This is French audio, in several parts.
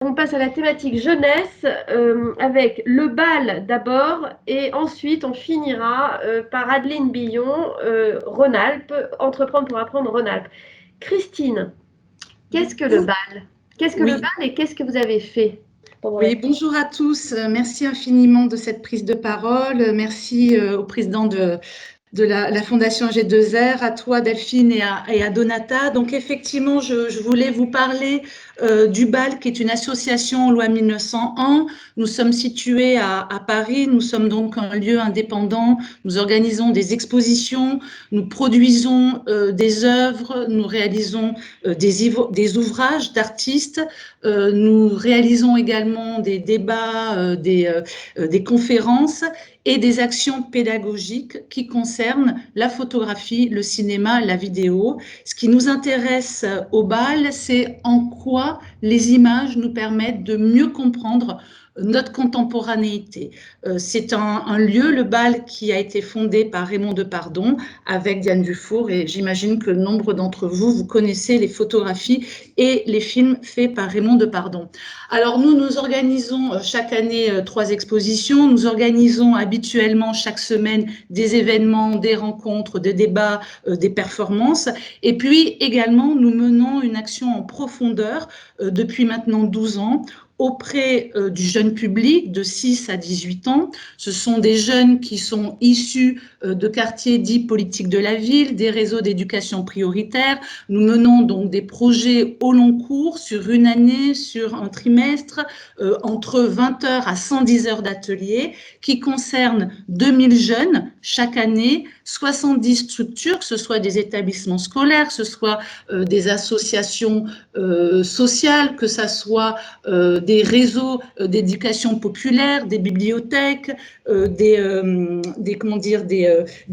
On passe à la thématique jeunesse avec le bal d'abord et ensuite on finira par Adeline Billon, Rhône-Alpes, Entreprendre pour apprendre Rhône-Alpes. Christine, qu'est-ce que le bal? Qu'est-ce que le Oui, bal et qu'est-ce que vous avez fait pendant la... oui, bonjour à tous. Merci infiniment de cette prise de parole. Merci au président de la Fondation G2R, à toi Delphine et à Donata. Donc effectivement, je voulais vous parler du BAL, qui est une association loi 1901. Nous sommes situés à Paris, nous sommes donc un lieu indépendant, nous organisons des expositions, nous produisons des œuvres, nous réalisons des ouvrages d'artistes, nous réalisons également des débats, des conférences et des actions pédagogiques qui concernent la photographie, le cinéma, la vidéo. Ce qui nous intéresse au BAL, c'est en quoi les images nous permettent de mieux comprendre notre contemporanéité. C'est un lieu, le BAL, qui a été fondé par Raymond Depardon avec Diane Dufour, et j'imagine que nombre d'entre vous, vous connaissez les photographies et les films faits par Raymond Depardon. Alors nous organisons chaque année 3 expositions. Nous organisons habituellement chaque semaine des événements, des rencontres, des débats, des performances. Et puis également, nous menons une action en profondeur depuis maintenant 12 ans auprès du jeune public de 6 à 18 ans. Ce sont des jeunes qui sont issus de quartiers dits politiques de la ville, des réseaux d'éducation prioritaire. Nous menons donc des projets au long cours sur une année, sur un trimestre, entre 20 heures à 110 heures d'atelier, qui concernent 2000 jeunes chaque année, 70 structures, que ce soit des établissements scolaires, que ce soit des associations sociales, que ce soit des réseaux d'éducation populaire, des bibliothèques, des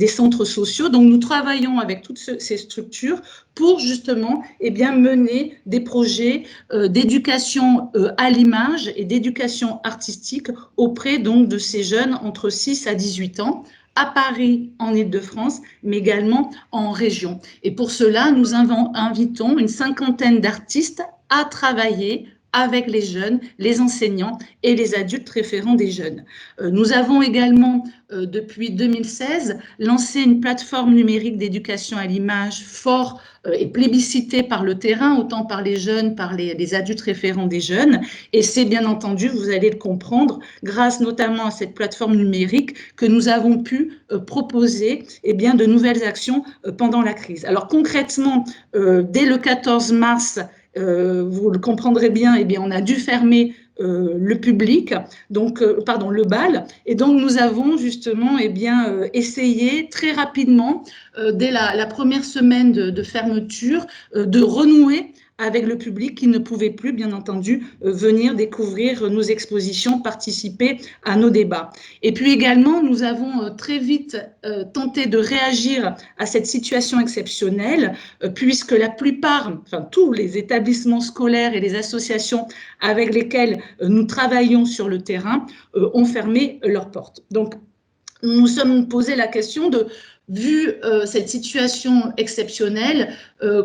centres sociaux. Donc nous travaillons avec toutes ces structures pour justement mener des projets d'éducation à l'image et d'éducation artistique auprès donc de ces jeunes entre 6 à 18 ans, à Paris, en Île-de-France, mais également en région. Et pour cela, nous invitons une cinquantaine d'artistes à travailler avec les jeunes, les enseignants et les adultes référents des jeunes. Nous avons également, depuis 2016, lancé une plateforme numérique d'éducation à l'image fort et plébiscitée par le terrain, autant par les jeunes, par les adultes référents des jeunes. Et c'est bien entendu, vous allez le comprendre, grâce notamment à cette plateforme numérique que nous avons pu proposer de nouvelles actions pendant la crise. Alors concrètement, dès le 14 mars, vous le comprendrez bien, on a dû fermer le public, donc le bal, et donc nous avons justement essayé très rapidement, dès la première semaine de fermeture, de renouer avec le public qui ne pouvait plus, bien entendu, venir découvrir nos expositions, participer à nos débats. Et puis également, nous avons très vite tenté de réagir à cette situation exceptionnelle, puisque la plupart, enfin tous les établissements scolaires et les associations avec lesquelles nous travaillons sur le terrain ont fermé leurs portes. Donc, nous nous sommes posé la question de, vu cette situation exceptionnelle,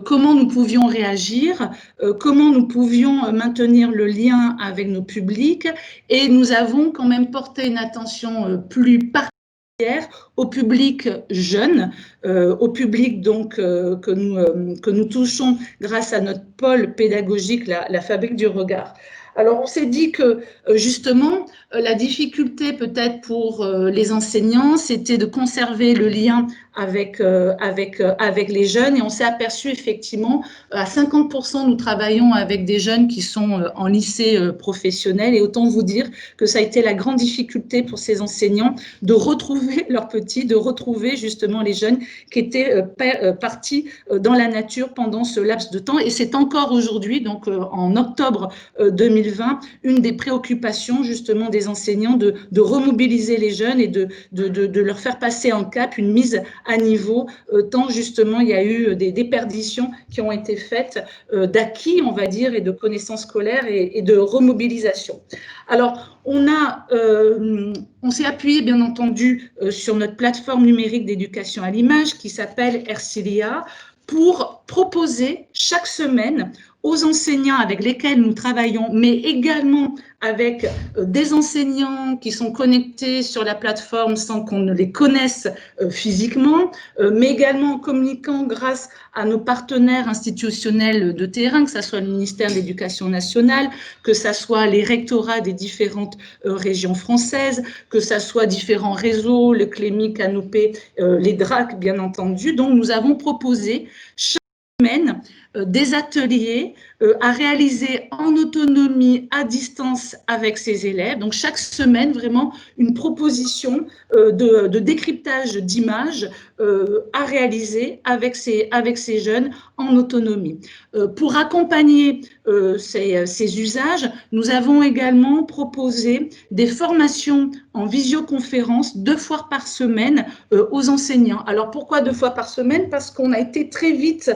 comment nous pouvions réagir, comment nous pouvions maintenir le lien avec nos publics, et nous avons quand même porté une attention plus particulière au public jeune, au public donc que nous touchons grâce à notre pôle pédagogique, la Fabrique du regard. Alors on s'est dit que justement la difficulté peut-être pour les enseignants, c'était de conserver le lien avec les jeunes, et on s'est aperçu effectivement à 50% nous travaillons avec des jeunes qui sont en lycée professionnel, et autant vous dire que ça a été la grande difficulté pour ces enseignants de retrouver leurs petits, de retrouver justement les jeunes qui étaient partis dans la nature pendant ce laps de temps, et c'est encore aujourd'hui, donc en octobre 2020, une des préoccupations justement des enseignants de remobiliser les jeunes et de leur faire passer un cap, une mise à niveau, tant justement il y a eu des déperditions qui ont été faites d'acquis, on va dire, et de connaissances scolaires et de remobilisation. Alors, on s'est appuyé, bien entendu, sur notre plateforme numérique d'éducation à l'image qui s'appelle Ercilia, pour proposer chaque semaine aux enseignants avec lesquels nous travaillons, mais également avec des enseignants qui sont connectés sur la plateforme sans qu'on ne les connaisse physiquement, mais également en communiquant grâce à nos partenaires institutionnels de terrain, que ce soit le ministère de l'Éducation nationale, que ce soit les rectorats des différentes régions françaises, que ce soit différents réseaux, le CLEMI, Canopé, les DRAC, bien entendu. Donc, nous avons proposé chaque semaine des ateliers à réaliser en autonomie, à distance avec ses élèves. Donc, chaque semaine, vraiment, une proposition de décryptage d'images à réaliser avec ces jeunes en autonomie. Pour accompagner ces usages, nous avons également proposé des formations en visioconférence 2 fois par semaine aux enseignants. Alors, pourquoi 2 fois par semaine? Parce qu'on a été très vite,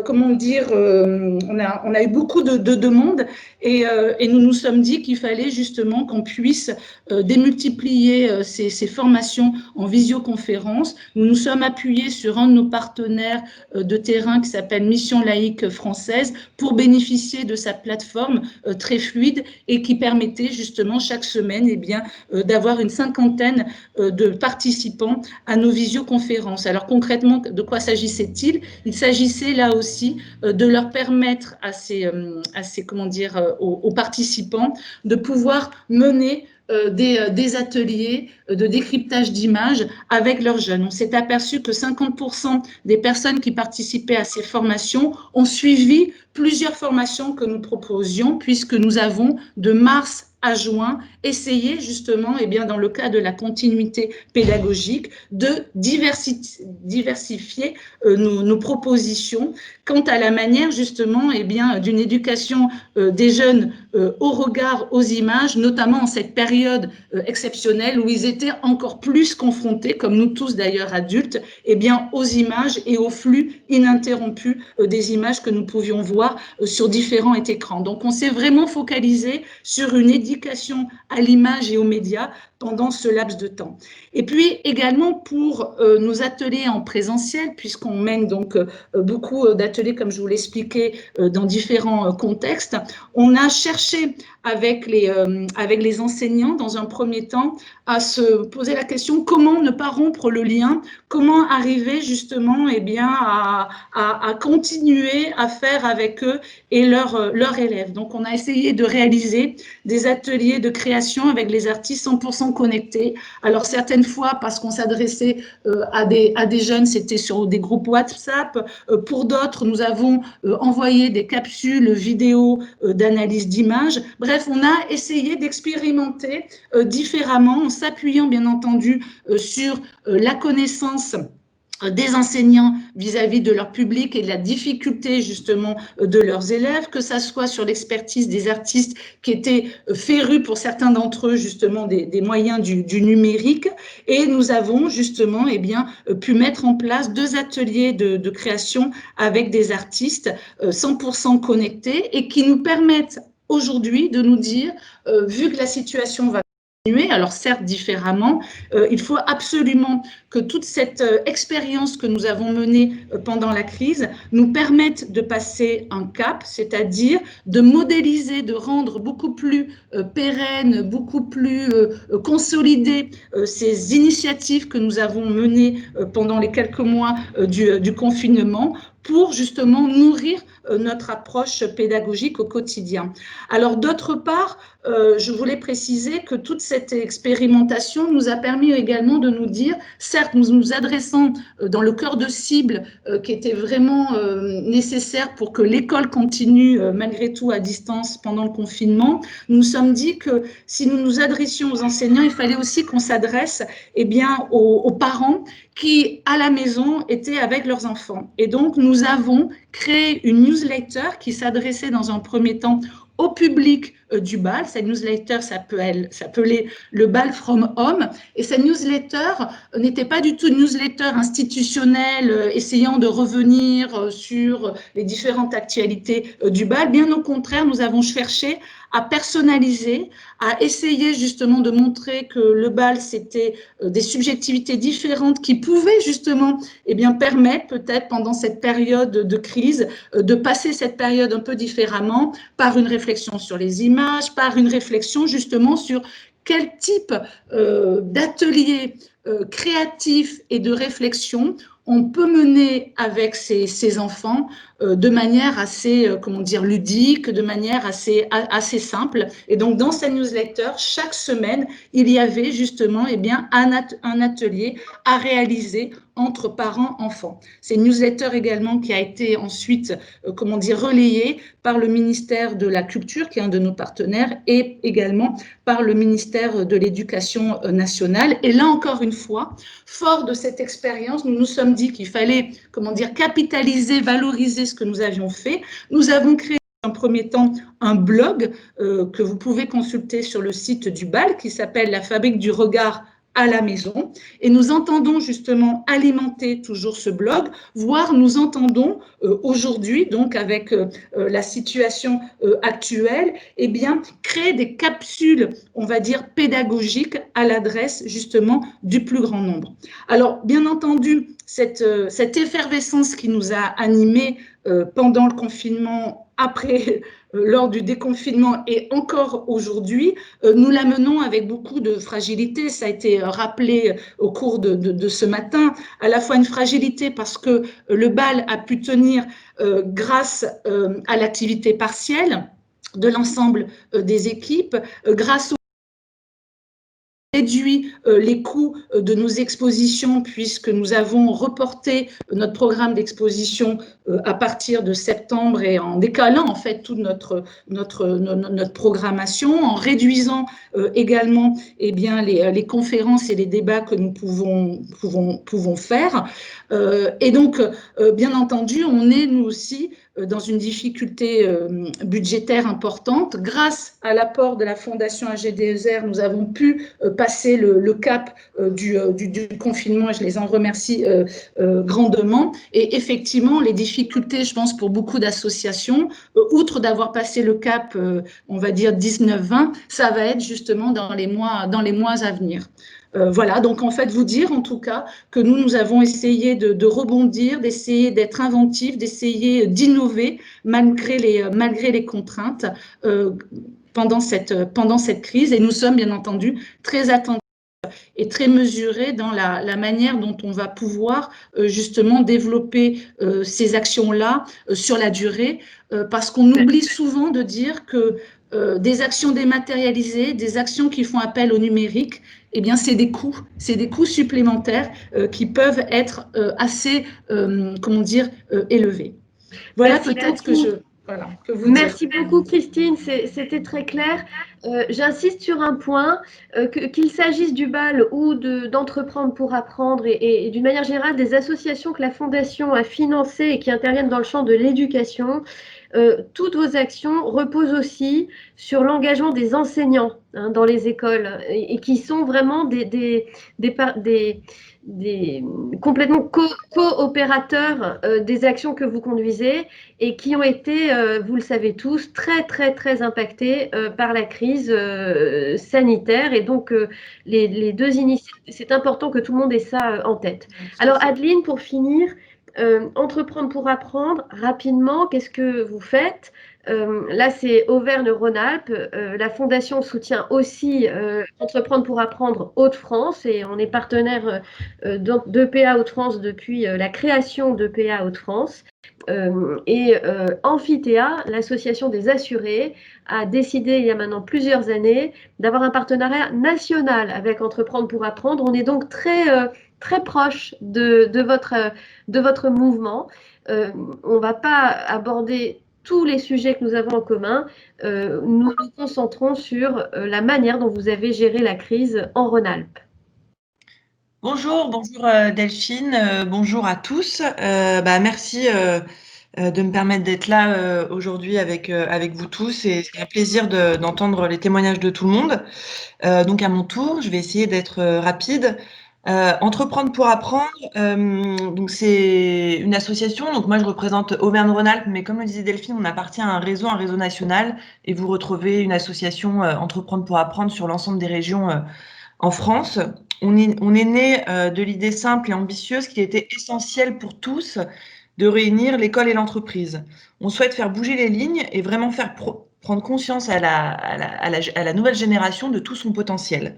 comment dire, on a eu beaucoup de demandes et nous nous sommes dit qu'il fallait justement qu'on puisse démultiplier ces formations en visioconférence. Nous nous sommes appuyés sur un de nos partenaires de terrain qui s'appelle Mission laïque française pour bénéficier de sa plateforme très fluide et qui permettait justement chaque semaine d'avoir une cinquantaine de participants à nos visioconférences. Alors concrètement, de quoi s'agissait-il? Il s'agissait là aussi de leur permettre aux participants de pouvoir mener des ateliers de décryptage d'images avec leurs jeunes. On s'est aperçu que 50% des personnes qui participaient à ces formations ont suivi plusieurs formations que nous proposions, puisque nous avons de mars à juin essayé justement, dans le cadre de la continuité pédagogique, de diversifier nos propositions quant à la manière justement d'une éducation des jeunes au regard aux images, notamment en cette période exceptionnelle où ils étaient encore plus confrontés, comme nous tous d'ailleurs adultes, aux images et au flux ininterrompu des images que nous pouvions voir sur différents écrans. Donc on s'est vraiment focalisé sur une éducation à l'image et aux médias pendant ce laps de temps. Et puis également pour nos ateliers en présentiel, puisqu'on mène donc beaucoup d'ateliers, comme je vous l'expliquais, dans différents contextes, on a cherché avec les enseignants, dans un premier temps, à se poser la question comment ne pas rompre le lien, comment arriver justement à continuer à faire avec eux et leurs élèves. Donc on a essayé de réaliser des ateliers de création avec les artistes 100% connectés. Alors certaines fois, parce qu'on s'adressait à des jeunes, c'était sur des groupes WhatsApp. Pour d'autres, nous avons envoyé des capsules vidéo d'analyse d'images. Bref, on a essayé d'expérimenter différemment, en s'appuyant bien entendu sur la connaissance des enseignants vis-à-vis de leur public et de la difficulté justement de leurs élèves, que ça soit sur l'expertise des artistes qui étaient férus pour certains d'entre eux justement des moyens du numérique. Et nous avons justement pu mettre en place 2 ateliers de création avec des artistes 100% connectés et qui nous permettent aujourd'hui de nous dire, vu que la situation va continuer, alors certes différemment, il faut absolument que toute cette expérience que nous avons menée pendant la crise nous permette de passer un cap, c'est-à-dire de modéliser, de rendre beaucoup plus pérenne, beaucoup plus consolidée ces initiatives que nous avons menées pendant les quelques mois du confinement pour justement nourrir notre approche pédagogique au quotidien. Alors d'autre part, je voulais préciser que toute cette expérimentation nous a permis également de nous dire, certes, nous nous adressons dans le cœur de cible qui était vraiment nécessaire pour que l'école continue malgré tout à distance pendant le confinement. Nous nous sommes dit que si nous nous adressions aux enseignants, il fallait aussi qu'on s'adresse aux parents qui, à la maison, étaient avec leurs enfants. Et donc, nous avons créé une newsletter qui s'adressait dans un premier temps au public du bal. Cette newsletter s'appelait le bal from home, et cette newsletter n'était pas du tout une newsletter institutionnelle essayant de revenir sur les différentes actualités du bal. Bien au contraire, nous avons cherché à personnaliser, à essayer justement de montrer que le bal, c'était des subjectivités différentes qui pouvaient justement permettre peut-être pendant cette période de crise de passer cette période un peu différemment par une réflexion sur les images, par une réflexion justement sur quel type d'atelier créatif et de réflexion on peut mener avec ces enfants de manière assez, comment dire, ludique, de manière assez simple. Et donc, dans cette newsletter, chaque semaine, il y avait justement un atelier à réaliser entre parents-enfants. C'est une newsletter également qui a été ensuite, comment dire, relayée par le ministère de la Culture, qui est un de nos partenaires, et également par le ministère de l'Éducation nationale. Et là, encore une fois, fort de cette expérience, nous nous sommes dit qu'il fallait, comment dire, capitaliser, valoriser ce que nous avions fait. Nous avons créé en premier temps un blog que vous pouvez consulter sur le site du BAL qui s'appelle La Fabrique du Regard à la maison, et nous entendons justement alimenter toujours ce blog, voire nous entendons aujourd'hui, donc avec la situation actuelle, créer des capsules, on va dire, pédagogiques à l'adresse justement du plus grand nombre. Alors, bien entendu, cette effervescence qui nous a animés pendant le confinement, après, lors du déconfinement et encore aujourd'hui, nous la menons avec beaucoup de fragilité. Ça a été rappelé au cours de ce matin, à la fois une fragilité parce que le bal a pu tenir grâce à l'activité partielle de l'ensemble des équipes, grâce réduit les coûts de nos expositions puisque nous avons reporté notre programme d'exposition à partir de septembre et en décalant en fait toute notre programmation, en réduisant également les conférences et les débats que nous pouvons faire. Et donc, bien entendu, on est nous aussi dans une difficulté budgétaire importante. Grâce à l'apport de la Fondation AGDSR, nous avons pu passer le cap du confinement et je les en remercie grandement. Et effectivement, les difficultés, je pense, pour beaucoup d'associations, outre d'avoir passé le cap, on va dire 19-20, ça va être justement dans les mois à venir. Voilà, donc en fait, vous dire en tout cas que nous avons essayé de rebondir, d'essayer d'être inventifs, d'essayer d'innover malgré les contraintes pendant cette crise. Et nous sommes bien entendu très attentifs et très mesurés dans la manière dont on va pouvoir justement développer ces actions-là sur la durée, parce qu'on oublie souvent de dire que des actions dématérialisées, des actions qui font appel au numérique, eh bien, c'est des coûts supplémentaires qui peuvent être assez, comment dire, élevés. Voilà peut-être que je... Voilà, que vous Merci dire. beaucoup, Christine. C'était très clair. J'insiste sur un point, qu'il s'agisse du BAL ou d'Entreprendre pour apprendre et d'une manière générale des associations que la Fondation a financées et qui interviennent dans le champ de l'éducation. Toutes vos actions reposent aussi sur l'engagement des enseignants dans les écoles et qui sont vraiment des complètement coopérateurs des actions que vous conduisez et qui ont été, vous le savez tous, très, très, très impactés par la crise sanitaire. Et donc, les deux initiatives, c'est important que tout le monde ait ça en tête. Alors, Adeline, pour finir, Entreprendre pour apprendre, rapidement, qu'est-ce que vous faites? Là, c'est Auvergne-Rhône-Alpes. La Fondation soutient aussi Entreprendre pour apprendre Hauts-de-France et on est partenaire d'EPA Hauts-de-France depuis la création d'EPA Hauts-de-France. Amphithéa, l'association des assurés, a décidé il y a maintenant plusieurs années d'avoir un partenariat national avec Entreprendre pour apprendre. On est donc très proche de votre mouvement. On ne va pas aborder tous les sujets que nous avons en commun. Nous nous concentrons sur la manière dont vous avez géré la crise en Rhône-Alpes. Bonjour Delphine, bonjour à tous. Merci de me permettre d'être là aujourd'hui avec vous tous. Et c'est un plaisir d'entendre les témoignages de tout le monde. Donc à mon tour, je vais essayer d'être rapide. Entreprendre pour apprendre, donc c'est une association. Donc moi je représente Auvergne-Rhône-Alpes, mais comme le disait Delphine, on appartient à un réseau national. Et vous retrouvez une association Entreprendre pour apprendre sur l'ensemble des régions en France. On est né de l'idée simple et ambitieuse qu'il était essentiel pour tous de réunir l'école et l'entreprise. On souhaite faire bouger les lignes et vraiment faire prendre conscience à la nouvelle génération de tout son potentiel.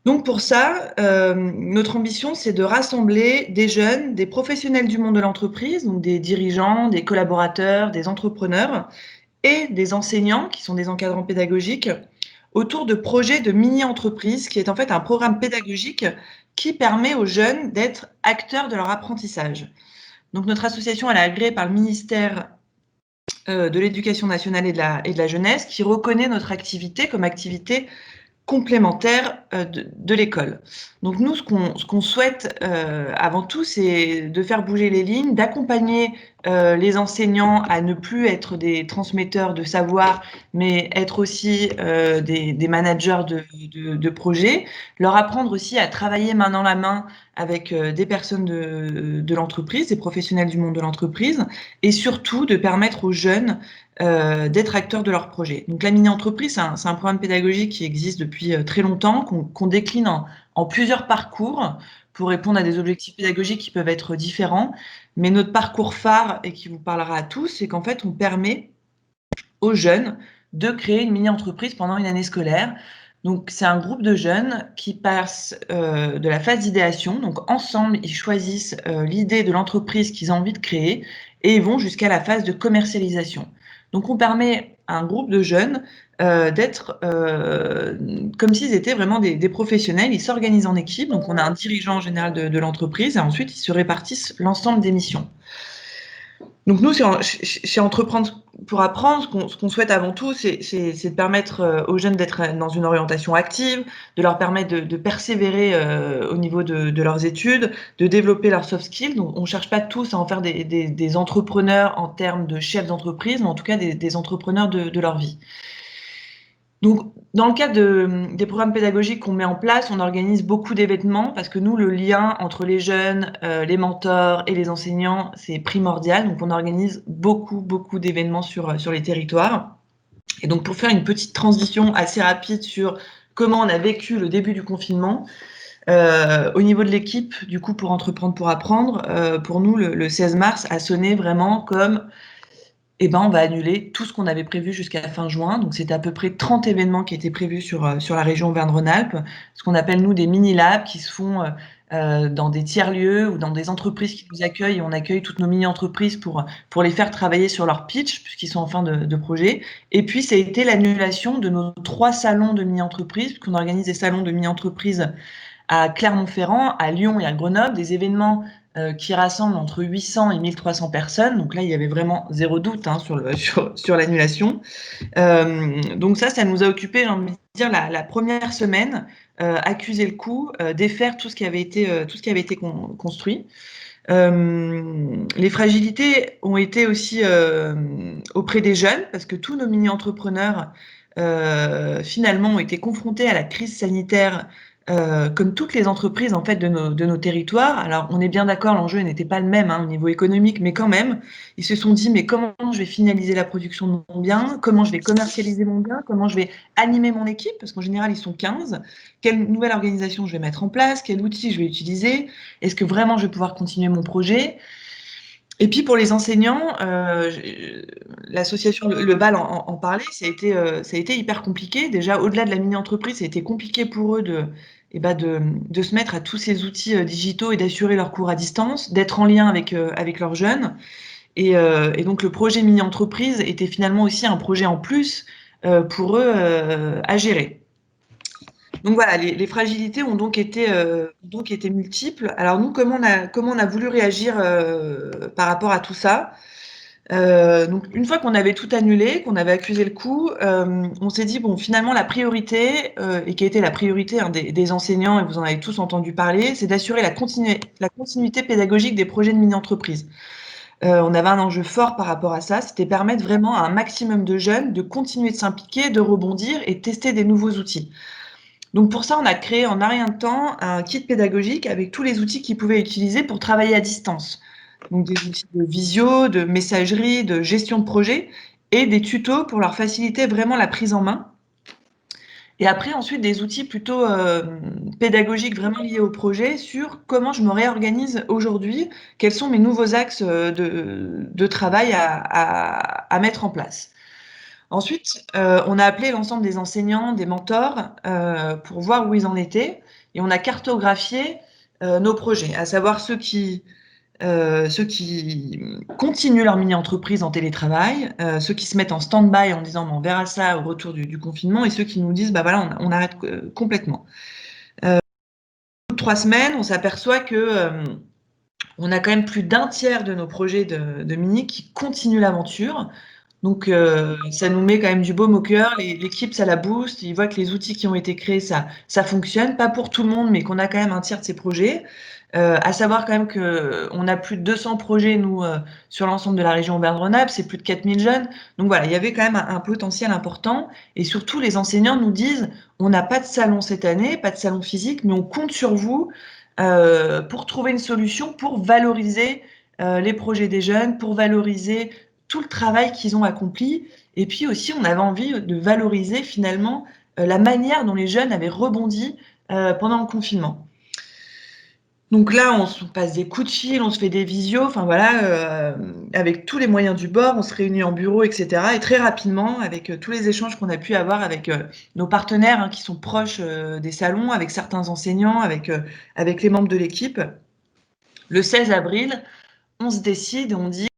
Donc pour ça, notre ambition, c'est de rassembler des jeunes, des professionnels du monde de l'entreprise, donc des dirigeants, des collaborateurs, des entrepreneurs et des enseignants qui sont des encadrants pédagogiques autour de projets de mini-entreprise, qui est en fait un programme pédagogique qui permet aux jeunes d'être acteurs de leur apprentissage. Donc notre association, elle est agréée par le ministère de l'Éducation nationale et de la jeunesse, qui reconnaît notre activité comme activité complémentaire de l'école. Donc nous, ce qu'on souhaite avant tout, c'est de faire bouger les lignes, d'accompagner les enseignants à ne plus être des transmetteurs de savoir, mais être aussi des managers de projets, leur apprendre aussi à travailler main dans la main avec des personnes de l'entreprise, des professionnels du monde de l'entreprise, et surtout de permettre aux jeunes d'être acteurs de leur projet. Donc la mini-entreprise, c'est un programme pédagogique qui existe depuis très longtemps, qu'on décline en plusieurs parcours pour répondre à des objectifs pédagogiques qui peuvent être différents. Mais notre parcours phare, et qui vous parlera à tous, c'est qu'en fait, on permet aux jeunes de créer une mini-entreprise pendant une année scolaire. Donc, c'est un groupe de jeunes qui passent de la phase d'idéation. Donc, ensemble, ils choisissent l'idée de l'entreprise qu'ils ont envie de créer et ils vont jusqu'à la phase de commercialisation. Donc, on permet à un groupe de jeunes d'être comme s'ils étaient vraiment des professionnels. Ils s'organisent en équipe. Donc, on a un dirigeant général de l'entreprise et ensuite, ils se répartissent l'ensemble des missions. Donc nous, chez Entreprendre pour apprendre, ce qu'on souhaite avant tout, c'est de permettre aux jeunes d'être dans une orientation active, de leur permettre de persévérer au niveau de leurs études, de développer leurs soft skills. Donc on ne cherche pas tous à en faire des entrepreneurs en termes de chefs d'entreprise, mais en tout cas des entrepreneurs de leur vie. Donc, dans le cadre des programmes pédagogiques qu'on met en place, on organise beaucoup d'événements parce que nous, le lien entre les jeunes, les mentors et les enseignants, c'est primordial. Donc, on organise beaucoup d'événements sur les territoires. Et donc, pour faire une petite transition assez rapide sur comment on a vécu le début du confinement, au niveau de l'équipe, du coup, pour Entreprendre pour apprendre, pour nous, le 16 mars a sonné vraiment comme on va annuler tout ce qu'on avait prévu jusqu'à la fin juin. Donc, c'était à peu près 30 événements qui étaient prévus sur la région Auvergne-Rhône-Alpes, ce qu'on appelle, nous, des mini-labs qui se font dans des tiers-lieux ou dans des entreprises qui nous accueillent. Et on accueille toutes nos mini-entreprises pour les faire travailler sur leur pitch, puisqu'ils sont en fin de projet. Et puis, ça a été l'annulation de nos 3 salons de mini-entreprises, puisqu'on organise des salons de mini-entreprises à Clermont-Ferrand, à Lyon et à Grenoble, des événements qui rassemblent entre 800 et 1300 personnes. Donc là, il y avait vraiment 0 doute sur l'annulation. Donc ça nous a occupé, j'ai envie de dire, la première semaine, accuser le coup, défaire tout ce qui avait été construit. Les fragilités ont été aussi auprès des jeunes, parce que tous nos mini-entrepreneurs, finalement, ont été confrontés à la crise sanitaire comme toutes les entreprises en fait de nos territoires. Alors on est bien d'accord, l'enjeu n'était pas le même au niveau économique, mais quand même, ils se sont dit mais comment je vais finaliser la production de mon bien, comment je vais commercialiser mon bien, comment je vais animer mon équipe, parce qu'en général ils sont 15, quelle nouvelle organisation je vais mettre en place, quel outil je vais utiliser, est-ce que vraiment je vais pouvoir continuer mon projet. Et puis pour les enseignants, l'association Le Bal en parlait, ça a été hyper compliqué. Déjà, au-delà de la mini-entreprise, ça a été compliqué pour eux de se mettre à tous ces outils digitaux et d'assurer leurs cours à distance, d'être en lien avec leurs jeunes. Et donc le projet mini-entreprise était finalement aussi un projet en plus pour eux à gérer. Donc voilà, les fragilités ont donc été multiples. Alors nous, comment on a voulu réagir par rapport à tout ça? Donc une fois qu'on avait tout annulé, qu'on avait accusé le coup, on s'est dit bon, finalement la priorité et qui a été la priorité des enseignants, et vous en avez tous entendu parler, c'est d'assurer la continuité pédagogique des projets de mini-entreprise. On avait un enjeu fort par rapport à ça, c'était permettre vraiment à un maximum de jeunes de continuer de s'impliquer, de rebondir et de tester des nouveaux outils. Donc pour ça, on a créé en un rien de temps un kit pédagogique avec tous les outils qu'ils pouvaient utiliser pour travailler à distance. Donc des outils de visio, de messagerie, de gestion de projet et des tutos pour leur faciliter vraiment la prise en main. Et après, ensuite, des outils plutôt pédagogiques vraiment liés au projet sur comment je me réorganise aujourd'hui, quels sont mes nouveaux axes de travail à mettre en place. Ensuite, on a appelé l'ensemble des enseignants, des mentors, pour voir où ils en étaient, et on a cartographié nos projets, à savoir ceux qui continuent leur mini-entreprise en télétravail, ceux qui se mettent en stand-by en disant on verra ça au retour du confinement, et ceux qui nous disent bah voilà, on arrête complètement. Au bout de 3 semaines, on s'aperçoit que on a quand même plus d'un tiers de nos projets de mini qui continuent l'aventure. Donc ça nous met quand même du baume au cœur, l'équipe ça la booste, ils voient que les outils qui ont été créés ça fonctionne, pas pour tout le monde, mais qu'on a quand même un tiers de ces projets. À savoir quand même qu'on a plus de 200 projets, nous, sur l'ensemble de la région Auvergne-Rhône-Alpes, c'est plus de 4000 jeunes. Donc voilà, il y avait quand même un potentiel important. Et surtout, les enseignants nous disent, on n'a pas de salon cette année, pas de salon physique, mais on compte sur vous pour trouver une solution pour valoriser les projets des jeunes, pour valoriser tout le travail qu'ils ont accompli. Et puis aussi, on avait envie de valoriser finalement la manière dont les jeunes avaient rebondi pendant le confinement. Donc là, on se passe des coups de fil, on se fait des visios, enfin voilà, avec tous les moyens du bord, on se réunit en bureau, etc. Et très rapidement, avec tous les échanges qu'on a pu avoir avec nos partenaires hein, qui sont proches des salons, avec certains enseignants, avec les membres de l'équipe, le 16 avril, on se décide et on dit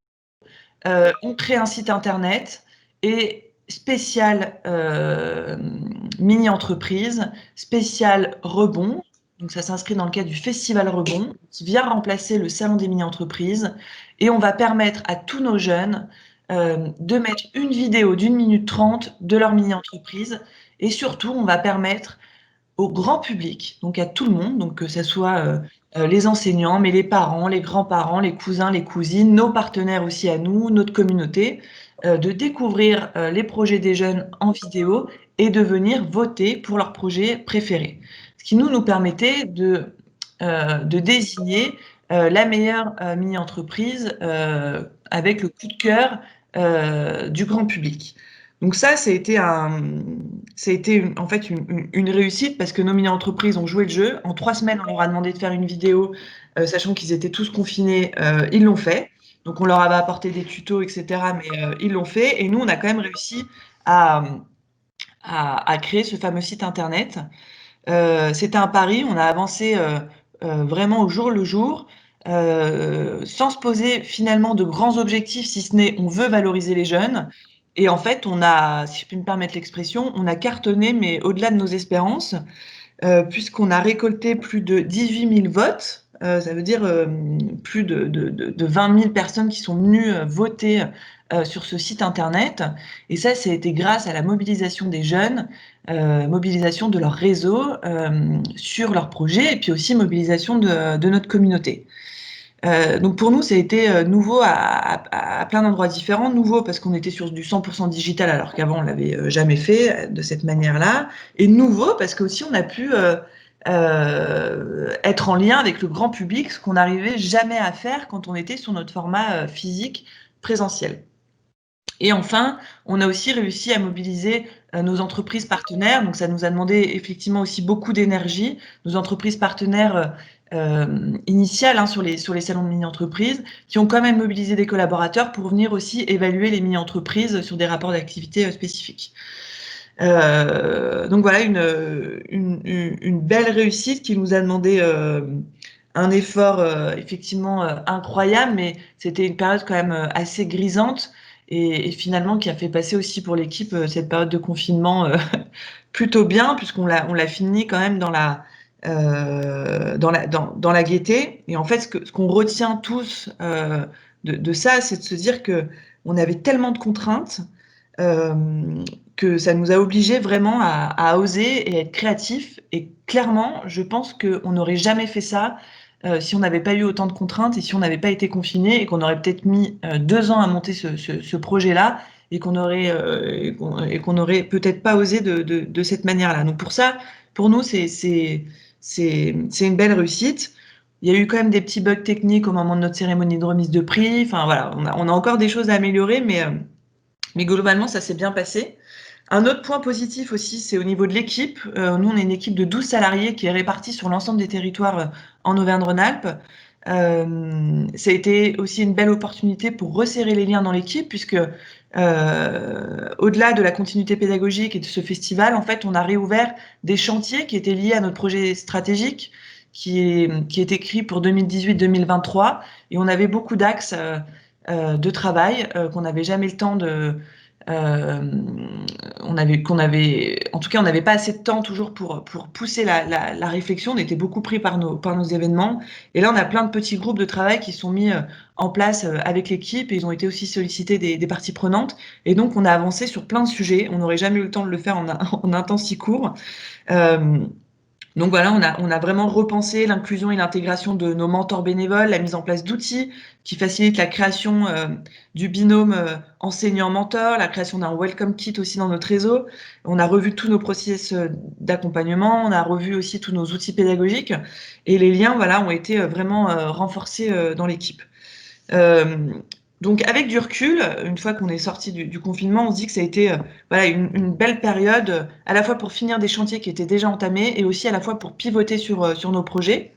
on crée un site internet et spécial mini-entreprise, spécial rebond. Donc ça s'inscrit dans le cadre du Festival Rebond, qui vient remplacer le Salon des mini-entreprises. Et on va permettre à tous nos jeunes de mettre une vidéo d'1 minute 30 de leur mini-entreprise. Et surtout, on va permettre au grand public, donc à tout le monde, donc que ce soit les enseignants, mais les parents, les grands-parents, les cousins, les cousines, nos partenaires aussi à nous, notre communauté, de découvrir les projets des jeunes en vidéo et de venir voter pour leur projet préféré. Ce qui nous permettait de désigner la meilleure mini-entreprise avec le coup de cœur du grand public. Donc ça a été en fait une réussite parce que nos mini-entreprises ont joué le jeu. En 3 semaines, on leur a demandé de faire une vidéo, sachant qu'ils étaient tous confinés, ils l'ont fait. Donc on leur avait apporté des tutos, etc. Mais ils l'ont fait. Et nous, on a quand même réussi à créer ce fameux site internet. C'était un pari, on a avancé vraiment au jour le jour, sans se poser finalement de grands objectifs, si ce n'est on veut valoriser les jeunes. Et en fait, on a, si je puis me permettre l'expression, on a cartonné, mais au-delà de nos espérances, puisqu'on a récolté plus de 18 000 votes. Ça veut dire plus de 20 000 personnes qui sont venues voter sur ce site internet. Et ça a été grâce à la mobilisation des jeunes, mobilisation de leur réseau sur leur projet, et puis aussi mobilisation de notre communauté. Donc pour nous, ça a été nouveau à plein d'endroits différents. Nouveau parce qu'on était sur du 100% digital alors qu'avant on l'avait jamais fait de cette manière-là. Et nouveau parce qu'aussi on a pu être en lien avec le grand public, ce qu'on n'arrivait jamais à faire quand on était sur notre format physique présentiel. Et enfin, on a aussi réussi à mobiliser nos entreprises partenaires. Donc ça nous a demandé effectivement aussi beaucoup d'énergie. Nos entreprises partenaires initiales hein, sur les salons de mini-entreprises, qui ont quand même mobilisé des collaborateurs pour venir aussi évaluer les mini-entreprises sur des rapports d'activité spécifiques. Donc voilà, une belle réussite qui nous a demandé un effort effectivement incroyable, mais c'était une période quand même assez grisante et finalement qui a fait passer aussi pour l'équipe cette période de confinement plutôt bien, puisqu'on l'a fini quand même dans la gaieté. Et en fait, ce qu'on retient tous de ça, c'est de se dire qu'on avait tellement de contraintes que ça nous a obligés vraiment à oser et à être créatifs. Et clairement, je pense qu'on n'aurait jamais fait ça si on n'avait pas eu autant de contraintes et si on n'avait pas été confinés et qu'on aurait peut-être mis 2 ans à monter ce projet-là et qu'on aurait peut-être pas osé de cette manière-là. Donc pour ça, pour nous, c'est une belle réussite. Il y a eu quand même des petits bugs techniques au moment de notre cérémonie de remise de prix. Enfin voilà, on a encore des choses à améliorer, mais globalement, ça s'est bien passé. Un autre point positif aussi, c'est au niveau de l'équipe. Nous, on est une équipe de 12 salariés qui est répartie sur l'ensemble des territoires en Auvergne-Rhône-Alpes. Ça a été aussi une belle opportunité pour resserrer les liens dans l'équipe, puisque au-delà de la continuité pédagogique et de ce festival, en fait, on a réouvert des chantiers qui étaient liés à notre projet stratégique, qui est écrit pour 2018-2023, et on avait beaucoup d'axes de travail qu'on n'avait jamais le temps de en tout cas, on n'avait pas assez de temps toujours pour pousser la réflexion. On était beaucoup pris par nos événements. Et là, on a plein de petits groupes de travail qui sont mis en place avec l'équipe et ils ont été aussi sollicités des parties prenantes. Et donc, on a avancé sur plein de sujets. On n'aurait jamais eu le temps de le faire en un temps si court. Donc voilà, on a vraiment repensé l'inclusion et l'intégration de nos mentors bénévoles, la mise en place d'outils qui facilitent la création du binôme enseignant-mentor, la création d'un welcome kit aussi dans notre réseau. On a revu tous nos processus d'accompagnement, on a revu aussi tous nos outils pédagogiques et les liens voilà, ont été vraiment renforcés dans l'équipe. Donc avec du recul, une fois qu'on est sorti du confinement, on se dit que ça a été voilà, une belle période, à la fois pour finir des chantiers qui étaient déjà entamés et aussi à la fois pour pivoter sur nos projets.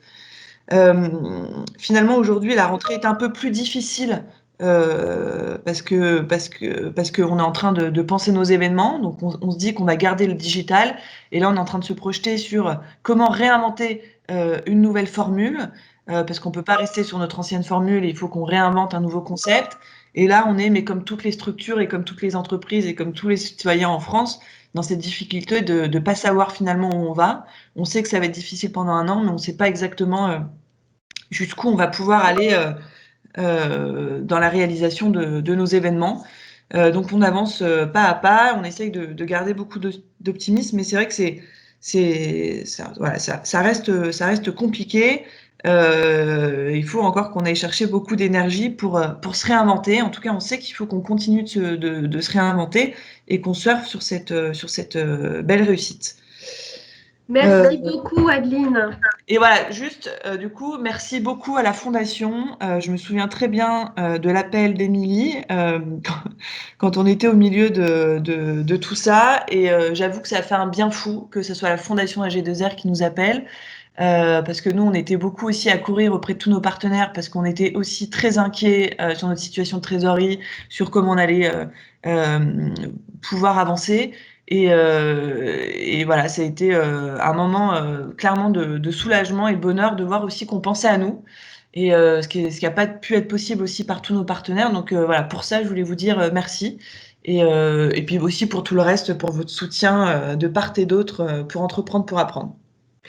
Finalement, aujourd'hui, la rentrée est un peu plus difficile parce qu'on est en train de penser nos événements. Donc on se dit qu'on va garder le digital et là on est en train de se projeter sur comment réinventer une nouvelle formule. Parce qu'on peut pas rester sur notre ancienne formule, il faut qu'on réinvente un nouveau concept. Et là, on est, mais comme toutes les structures et comme toutes les entreprises et comme tous les citoyens en France, dans cette difficulté de ne pas savoir finalement où on va. On sait que ça va être difficile pendant un an, mais on ne sait pas exactement jusqu'où on va pouvoir aller dans la réalisation de nos événements. Donc on avance pas à pas, on essaye de garder beaucoup d'optimisme, mais c'est vrai que ça reste compliqué. Il faut encore qu'on aille chercher beaucoup d'énergie pour se réinventer. En tout cas, on sait qu'il faut qu'on continue de se réinventer et qu'on surfe sur cette belle réussite. Merci beaucoup, Adeline. Et voilà, juste du coup, merci beaucoup à la Fondation. Je me souviens très bien de l'appel d'Émilie quand on était au milieu de tout ça. Et j'avoue que ça a fait un bien fou que ce soit la Fondation AG2R qui nous appelle. Parce que nous, on était beaucoup aussi à courir auprès de tous nos partenaires parce qu'on était aussi très inquiets sur notre situation de trésorerie, sur comment on allait pouvoir avancer. Et voilà, ça a été un moment clairement de soulagement et de bonheur de voir aussi qu'on pensait à nous. Et ce qui n'a pas pu être possible aussi par tous nos partenaires. Donc voilà, pour ça, je voulais vous dire merci. Et puis aussi pour tout le reste, pour votre soutien de part et d'autre pour entreprendre pour apprendre.